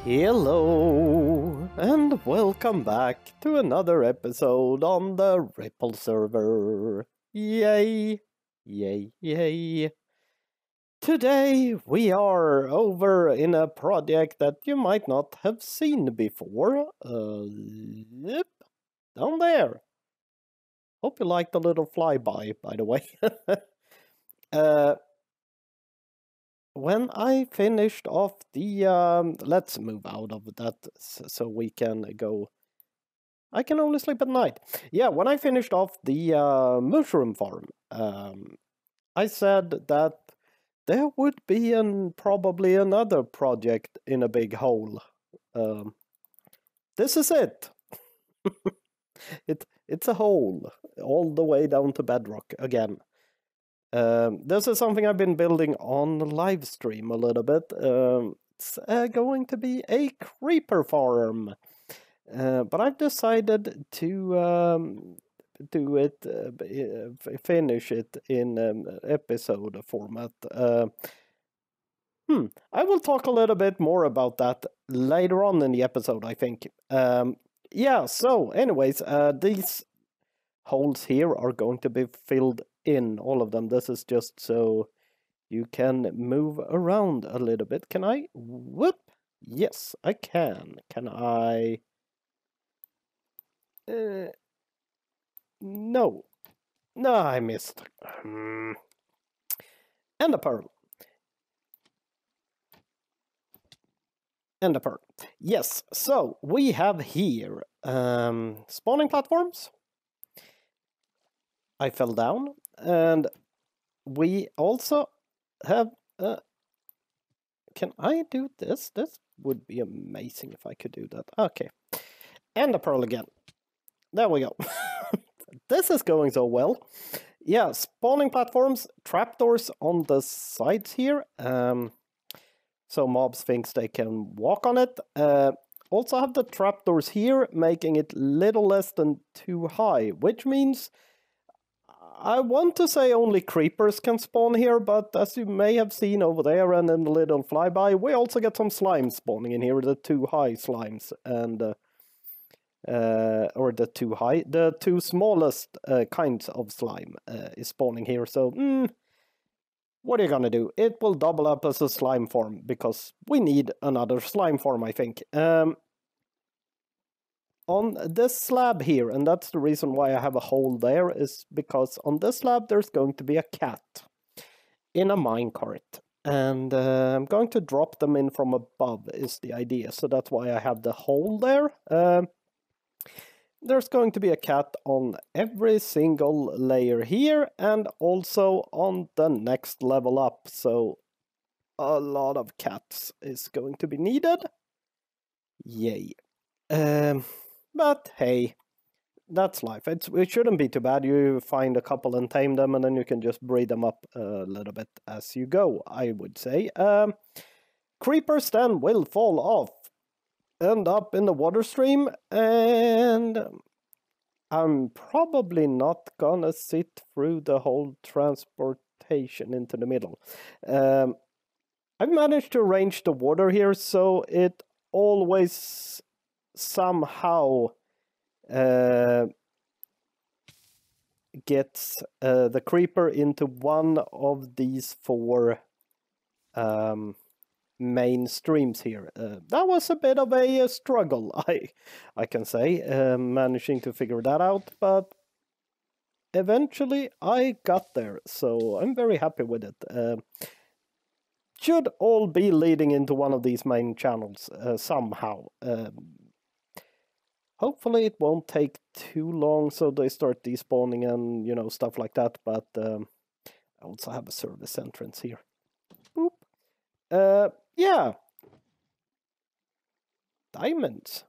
Hello, and welcome back to another episode on the Ripple server. Yay! Yay, yay. Today we are over in a project that you might not have seen before. Yep, down there. Hope you liked the little flyby, by the way. When I finished off the... let's move out of that so we can go... I can only sleep at night. Yeah, when I finished off the mushroom farm, I said that there would be probably another project in a big hole. This is it. It's a hole all the way down to bedrock again. This is something I've been building on live stream a little bit. It's going to be a creeper farm, but I've decided to do it, finish it in episode format. I will talk a little bit more about that later on in the episode, I think. Yeah, so anyways, these holes here are going to be filled in, all of them. This is just so you can move around a little bit. Can I? Whoop! Yes, I can. Can I? No. No, I missed. And a pearl. And a pearl. Yes, so we have here spawning platforms. I fell down, and we also have... can I do this? This would be amazing if I could do that. Okay. And a pearl again. There we go. This is going so well. Yeah, spawning platforms, trapdoors on the sides here. So mobs thinks they can walk on it. Also have the trapdoors here, making it little less than too high, which means... I want to say only creepers can spawn here, but as you may have seen over there and in the little flyby, we also get some slimes spawning in here, the two high slimes, and or the two smallest kinds of slime is spawning here. So, what are you gonna do? It will double up as a slime form, because we need another slime form, I think. On this slab here, and that's the reason why I have a hole there, is because on this slab there's going to be a cat in a minecart. And I'm going to drop them in from above is the idea, so that's why I have the hole there. There's going to be a cat on every single layer here, and also on the next level up, so a lot of cats is going to be needed. Yay. But hey, that's life. It shouldn't be too bad. You find a couple and tame them, and then you can just breed them up a little bit as you go, I would say. Creepers then will fall off, end up in the water stream, and I'm probably not gonna sit through the whole transportation into the middle. I've managed to arrange the water here so it always somehow gets the creeper into one of these four main streams here. That was a bit of a struggle, I can say, managing to figure that out, but eventually I got there, so I'm very happy with it. Should all be leading into one of these main channels somehow. Hopefully it won't take too long so they start despawning and, you know, stuff like that, but I also have a service entrance here. Boop. Yeah. Diamonds.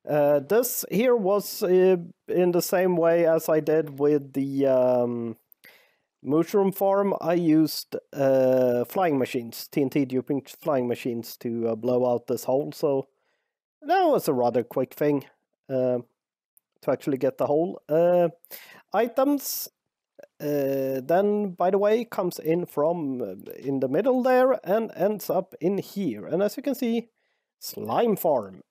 This here was in the same way as I did with the mushroom farm. I used flying machines, TNT duping flying machines to blow out this hole, so that was a rather quick thing to actually get the hole. Items then, by the way, comes in from in the middle there and ends up in here. And as you can see, slime farm.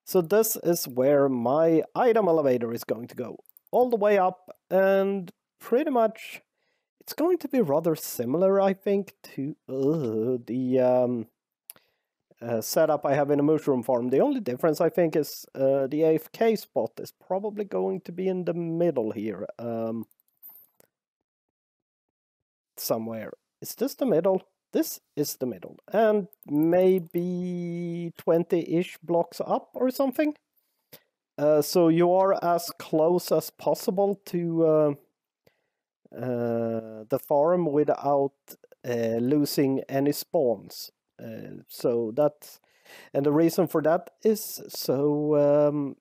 So this is where my item elevator is going to go. All the way up, and pretty much it's going to be rather similar, I think, to the setup I have in a mushroom farm. The only difference, I think, is the AFK spot is probably going to be in the middle here. Somewhere. Is this the middle? This is the middle. And maybe 20-ish blocks up or something. So you are as close as possible to the farm without losing any spawns. So that's, and the reason for that is so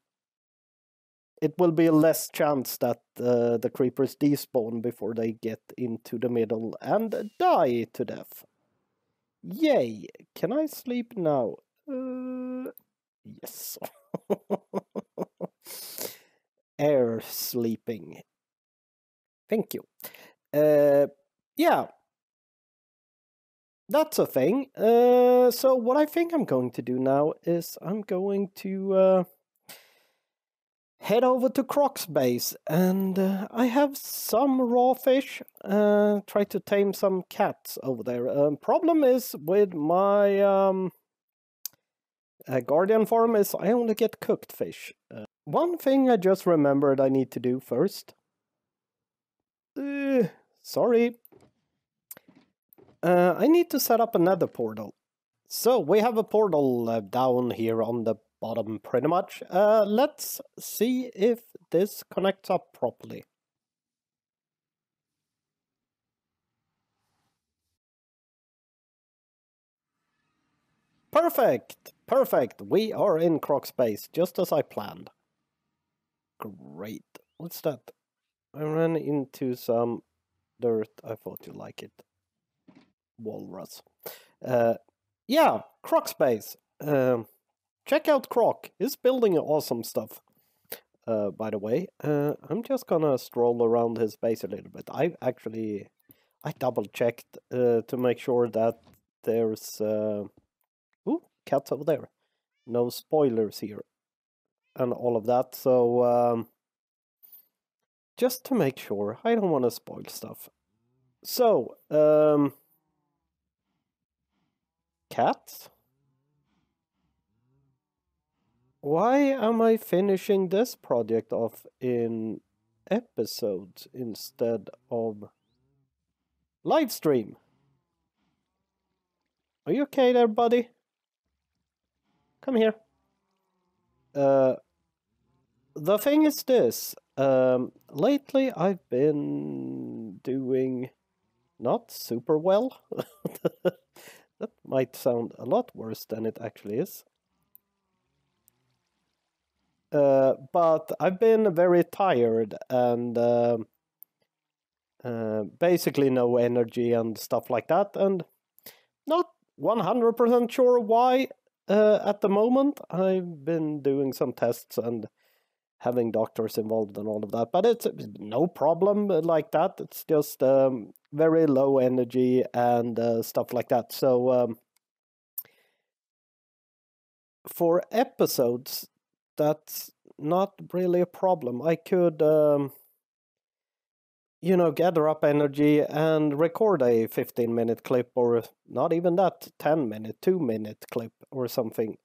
it will be less chance that the creepers despawn before they get into the middle and die to death. Yay! Can I sleep now? Yes. Air sleeping. Thank you. Yeah. That's a thing. So what I think I'm going to do now is I'm going to head over to Croc's base, and I have some raw fish. Try to tame some cats over there. Problem is with my Guardian farm is I only get cooked fish. One thing I just remembered I need to do first. Sorry. I need to set up another portal. So we have a portal down here on the bottom pretty much. Let's see if this connects up properly. Perfect! Perfect! We are in Croc space, just as I planned. Great. What's that? I ran into some dirt. I thought you'd like it. Walrus. Yeah, Croc space. Check out Croc. He's building awesome stuff. By the way, I'm just gonna stroll around his base a little bit. I double checked to make sure that there's ooh, cats over there. No spoilers here and all of that. So just to make sure, I don't want to spoil stuff. So cats. Why am I finishing this project off in episodes instead of live stream? Are you okay there, buddy? Come here. The thing is this. Lately I've been doing not super well. That might sound a lot worse than it actually is. But I've been very tired and basically no energy and stuff like that, and not 100% sure why at the moment. I've been doing some tests and having doctors involved and all of that, but it's no problem like that. It's just very low energy and stuff like that. So for episodes, that's not really a problem. I could, you know, gather up energy and record a 15-minute clip, or not even that, 10-minute, 2-minute clip or something.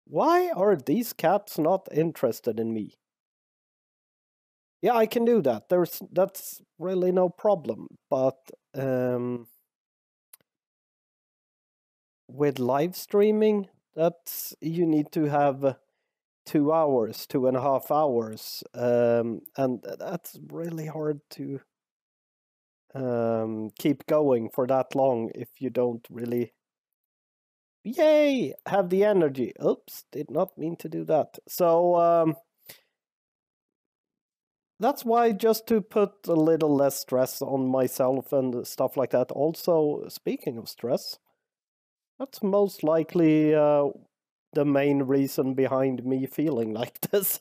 Why are these cats not interested in me? Yeah, I can do that. That's really no problem. But with live streaming, that's you need to have 2 hours, 2.5 hours, and that's really hard to keep going for that long if you don't really, yay, have the energy. Oops, did not mean to do that. So that's why, just to put a little less stress on myself and stuff like that. Also, speaking of stress, that's most likely the main reason behind me feeling like this.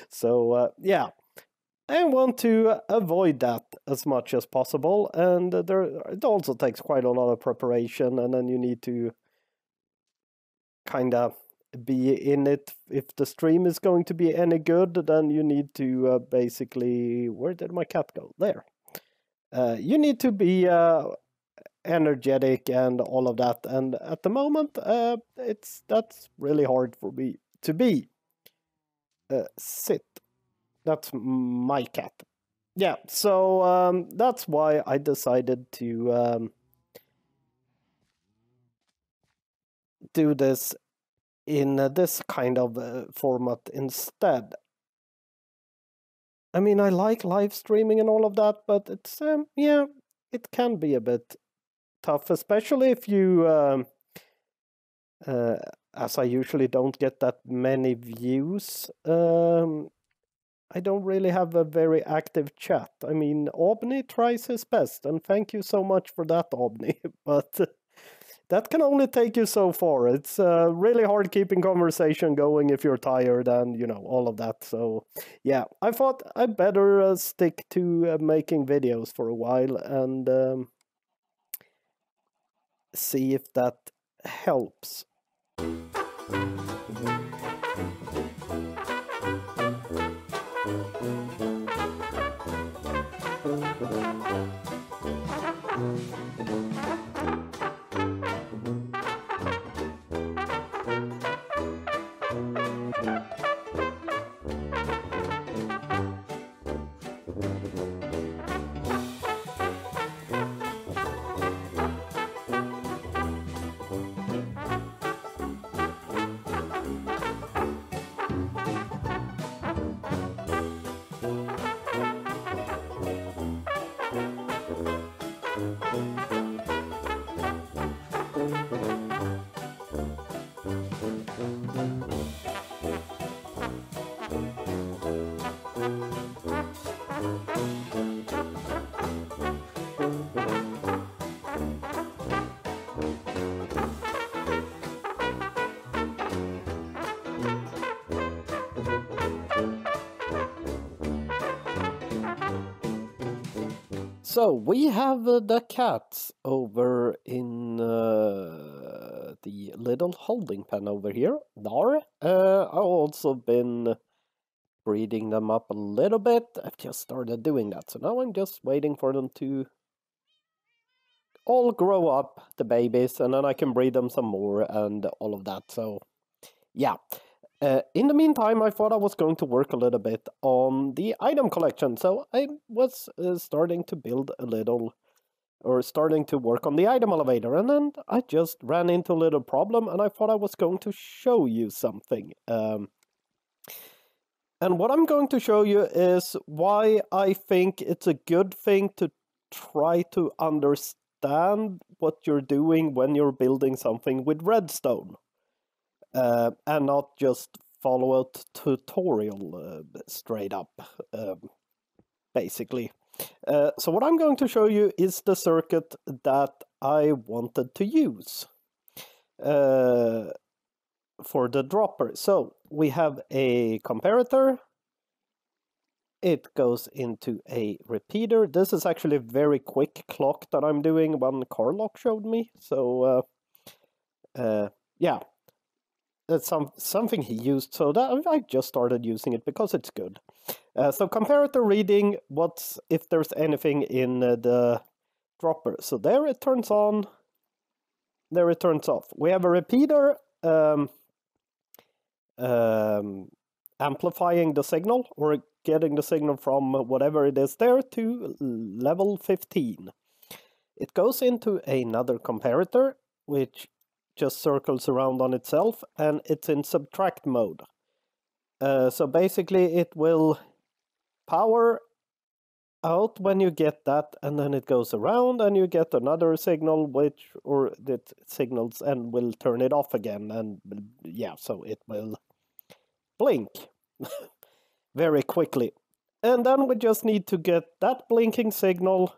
So yeah, I want to avoid that as much as possible, and it also takes quite a lot of preparation, and then you need to kind of be in it. If the stream is going to be any good, then you need to basically... Where did my cat go? There. You need to be energetic and all of that. And at the moment, that's really hard for me to be. Sit. That's my cat. Yeah, so that's why I decided to do this in this kind of format instead. I mean, I like live streaming and all of that, but it's, yeah, it can be a bit tough, especially if you, as I usually don't get that many views. I don't really have a very active chat. I mean, Obni tries his best, and thank you so much for that, Obni. But that can only take you so far. It's really hard keeping conversation going if you're tired and, you know, all of that. So, yeah, I thought I'd better stick to making videos for a while and see if that helps. So we have the cats over in the little holding pen over here. There. I've also been breeding them up a little bit. I've just started doing that. So now I'm just waiting for them to all grow up, the babies, and then I can breed them some more and all of that. So yeah. In the meantime, I thought I was going to work a little bit on the item collection. So I was starting to build a little, or starting to work on the item elevator. And then I just ran into a little problem and I thought I was going to show you something. And what I'm going to show you is why I think it's a good thing to try to understand what you're doing when you're building something with redstone. And not just follow a tutorial straight up, basically. So what I'm going to show you is the circuit that I wanted to use for the dropper. So we have a comparator. It goes into a repeater. This is actually a very quick clock that I'm doing. One Carlock showed me. So yeah. That's something he used, so that I just started using it because it's good. So comparator reading if there's anything in the dropper. So there it turns on, there it turns off. We have a repeater amplifying the signal, or getting the signal from whatever it is there to level 15. It goes into another comparator, which just circles around on itself, and it's in subtract mode. So basically it will power out when you get that, and then it goes around and you get another signal that signals and will turn it off again, and yeah, so it will blink very quickly. And then we just need to get that blinking signal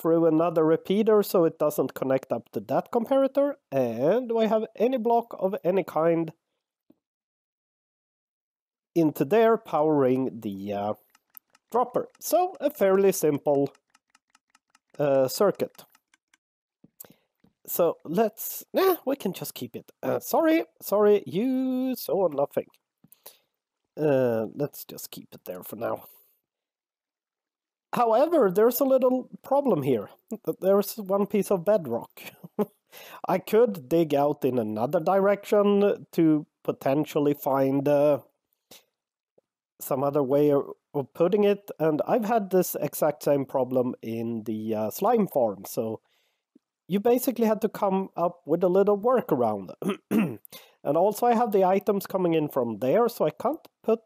through another repeater so it doesn't connect up to that comparator. And do I have any block of any kind into there powering the dropper? So a fairly simple circuit. So let's... we can just keep it. Sorry, you saw nothing. Let's just keep it there for now. However, there's a little problem here. There's one piece of bedrock. I could dig out in another direction to potentially find some other way of putting it, and I've had this exact same problem in the slime farm, so you basically had to come up with a little workaround. And also I have the items coming in from there, so I can't put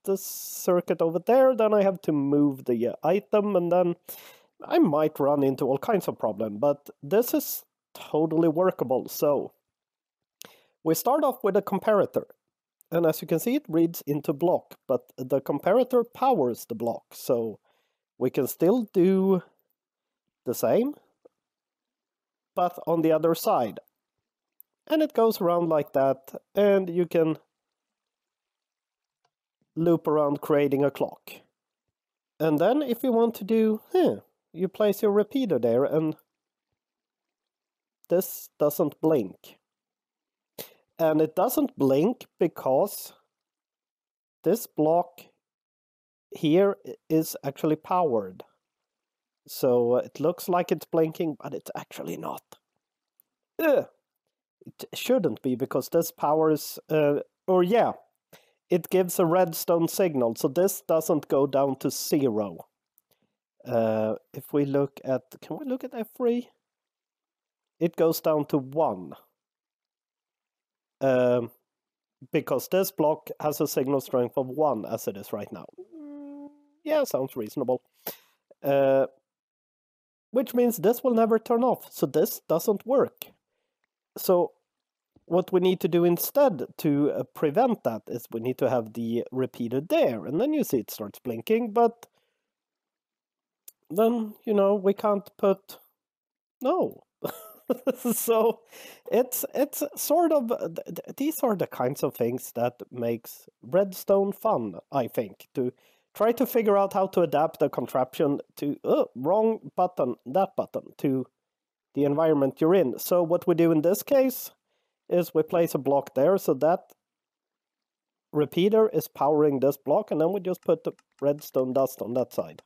the circuit over there, then I have to move the item, and then I might run into all kinds of problems, but this is totally workable. So we start off with a comparator, and as you can see, it reads into block, but the comparator powers the block, so we can still do the same, but on the other side. And it goes around like that, and you can loop around creating a clock. And then if you want to do, you place your repeater there, and this doesn't blink. And it doesn't blink because this block here is actually powered. So it looks like it's blinking, but it's actually not. It shouldn't be, because this powers, it gives a redstone signal, so this doesn't go down to 0. If we look at, can we look at F3? It goes down to 1. Because this block has a signal strength of 1 as it is right now. Yeah, sounds reasonable. Which means this will never turn off, so this doesn't work. So what we need to do instead to prevent that is we need to have the repeater there, and then you see it starts blinking, but then, you know, we can't put... No. So it's sort of... These are the kinds of things that makes redstone fun, I think, to try to figure out how to adapt the contraption to... wrong button, that button, to the environment you're in. So what we do in this case is we place a block there, so that repeater is powering this block, and then we just put the redstone dust on that side.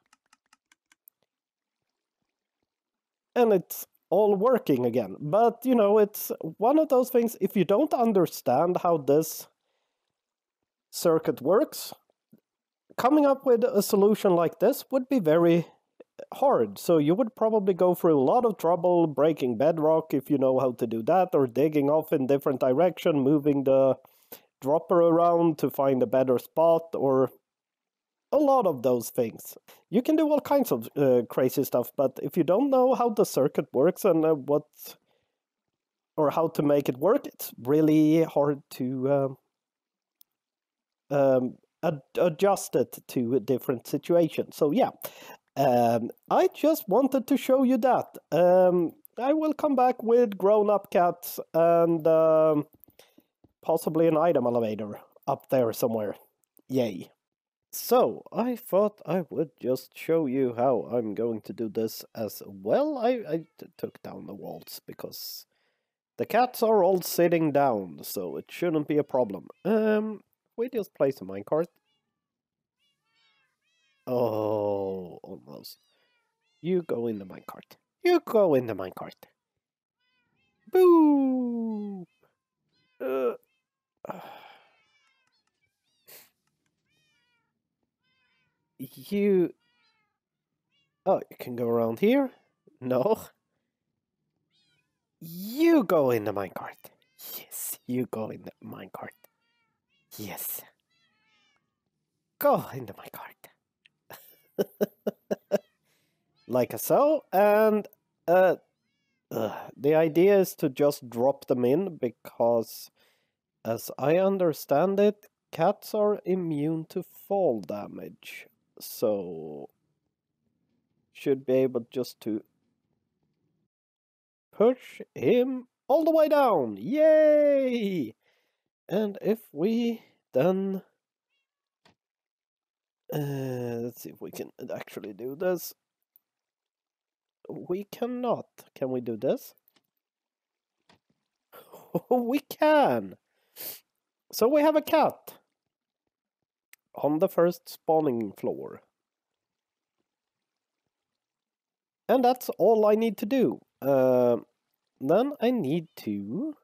And it's all working again. But, you know, it's one of those things, if you don't understand how this circuit works, coming up with a solution like this would be very hard. So you would probably go through a lot of trouble breaking bedrock if you know how to do that, or digging off in different direction, moving the dropper around to find a better spot, or a lot of those things. You can do all kinds of crazy stuff, but if you don't know how the circuit works and how to make it work, it's really hard to adjust it to different situations. So yeah, I just wanted to show you that. I will come back with grown-up cats and possibly an item elevator up there somewhere. Yay. So, I thought I would just show you how I'm going to do this as well. I took down the walls because the cats are all sitting down, so it shouldn't be a problem. We just place a minecart. Oh, almost. You go in the minecart. You go in the minecart. Boo! You... Oh, you can go around here? No. You go in the minecart. Yes, you go in the minecart. Yes. Go in the minecart. Like so, and the idea is to just drop them in, because as I understand it, cats are immune to fall damage. So should be able just to push him all the way down. Yay! And if we then let's see if we can actually do this. We cannot. Can we do this? we can. So we have a cat on the first spawning floor. And that's all I need to do. Then I need to...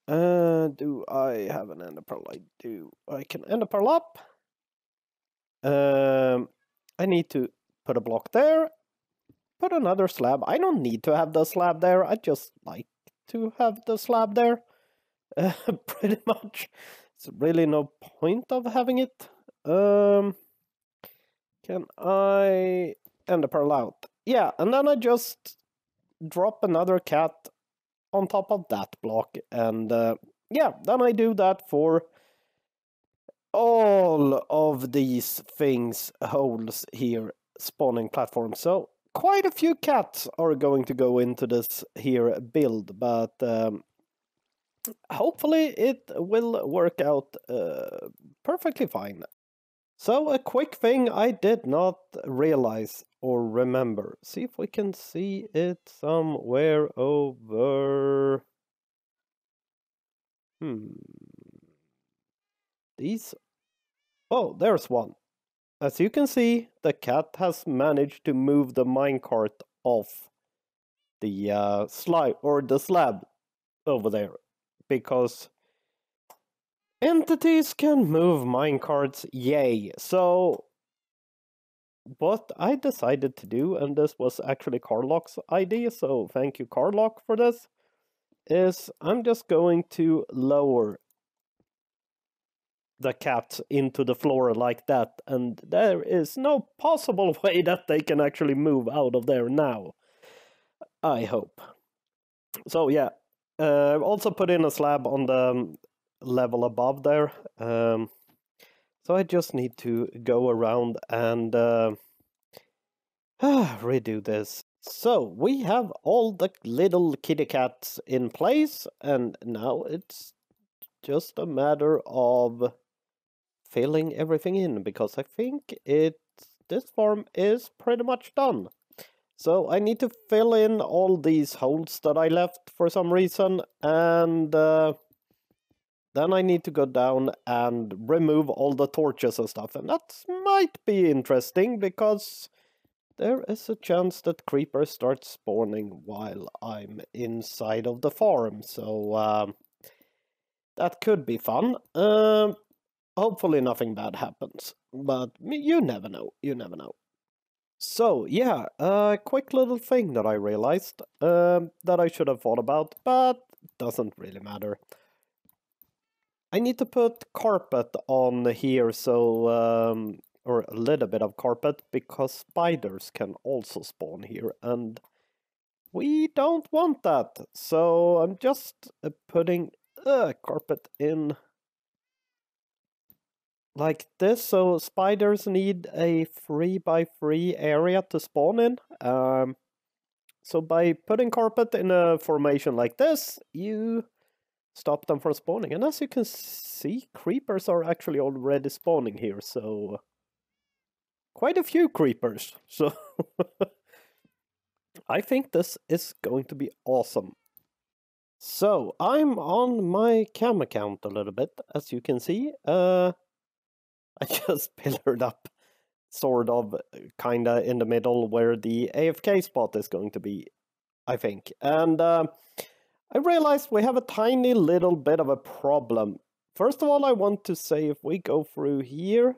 do I have an ender pearl? I do. I can ender pearl up. I need to put a block there. Put another slab. I don't need to have the slab there. I just like to have the slab there. Pretty much. It's really no point of having it. Can I ender pearl out? Yeah, and then I just drop another cat on top of that block, and yeah, then I do that for all of these things, holes here, spawning platforms. So quite a few cats are going to go into this here build, but hopefully it will work out perfectly fine. So a quick thing I did not realize or remember. See if we can see it somewhere over... These... Oh, there's one. As you can see, the cat has managed to move the minecart off the slide or the slab over there, because entities can move minecarts, yay. So what I decided to do, and this was actually Carlock's idea, so thank you Carlock for this, is I'm just going to lower the cat into the floor like that, and there is no possible way that they can actually move out of there now. I hope. So yeah, also put in a slab on the level above there. So I just need to go around and redo this. So we have all the little kitty cats in place, and now it's just a matter of filling everything in, because I think this farm is pretty much done. So I need to fill in all these holes that I left for some reason, and then I need to go down and remove all the torches and stuff, and that might be interesting, because there is a chance that creepers start spawning while I'm inside of the farm, so that could be fun. Hopefully nothing bad happens, but you never know, you never know. So yeah, a quick little thing that I realized that I should have thought about, but doesn't really matter. I need to put carpet on here, so or a little bit of carpet, because spiders can also spawn here, and we don't want that. So I'm just putting carpet in like this, so spiders need a 3x3 area to spawn in. So by putting carpet in a formation like this, you stop them from spawning. And as you can see, creepers are actually already spawning here, so quite a few creepers. So I think this is going to be awesome. So I'm on my cam account a little bit, as you can see. I just pillared up, sort of, kinda in the middle where the AFK spot is going to be, I think. And I realized we have a tiny little bit of a problem. First of all, I want to say if we go through here,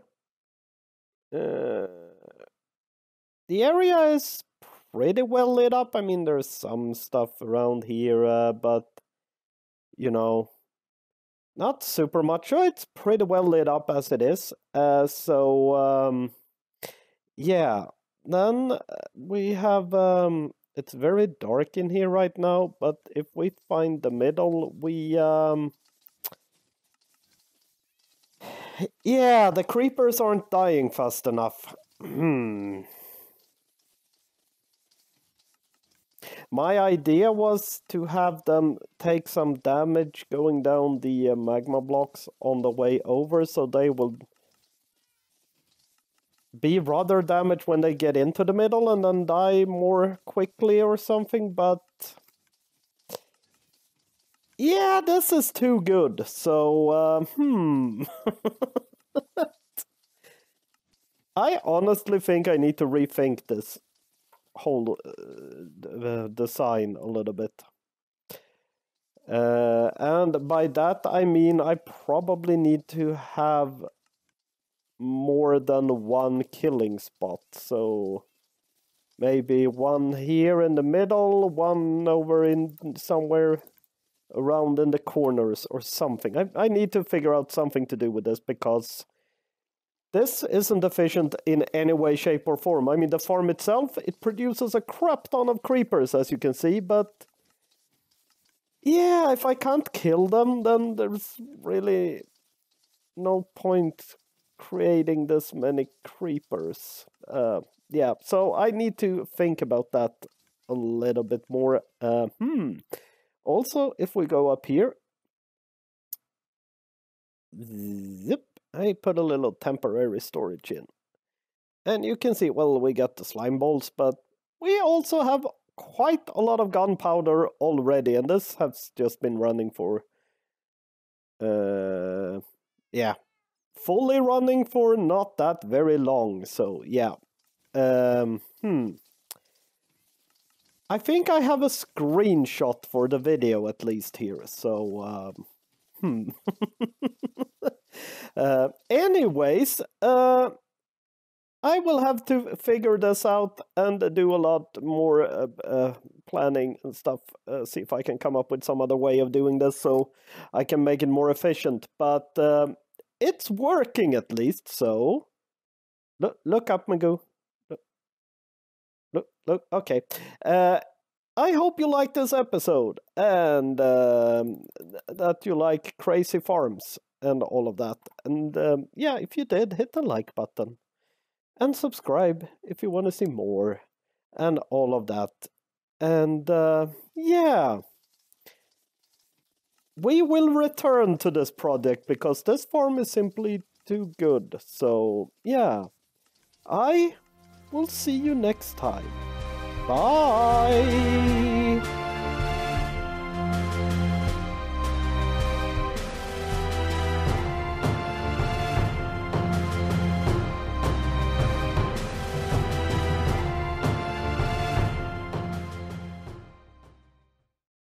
the area is pretty well lit up. I mean, there's some stuff around here, but, you know, not super much. So it's pretty well lit up as it is. So yeah. Then we have it's very dark in here right now, but if we find the middle, we yeah, the creepers aren't dying fast enough. My idea was to have them take some damage going down the magma blocks on the way over, so they will be rather damaged when they get into the middle and then die more quickly or something, but Yeah, this is too good. So, I honestly think I need to rethink this whole design a little bit. And by that I mean I probably need to have more than one killing spot. So maybe one here in the middle, one over in somewhere around in the corners or something. I need to figure out something to do with this because this isn't efficient in any way, shape, or form. I mean, the farm itself, it produces a crap ton of creepers, as you can see, but yeah, if I can't kill them, then there's really no point creating this many creepers. Yeah, so I need to think about that a little bit more. Also, if we go up here, zip, I put a little temporary storage in. And you can see, well, we got the slime balls, but we also have quite a lot of gunpowder already, and this has just been running for, yeah, fully running for not that very long, so yeah. I think I have a screenshot for the video at least here, so, anyways, I will have to figure this out and do a lot more planning and stuff. See if I can come up with some other way of doing this so I can make it more efficient. But it's working at least, so... Look up, Magoo. Look, okay. I hope you liked this episode and that you like crazy farms and all of that. And yeah, if you did, hit the like button. And subscribe if you want to see more and all of that. And yeah, we will return to this project because this farm is simply too good. So yeah, I will see you next time. Bye!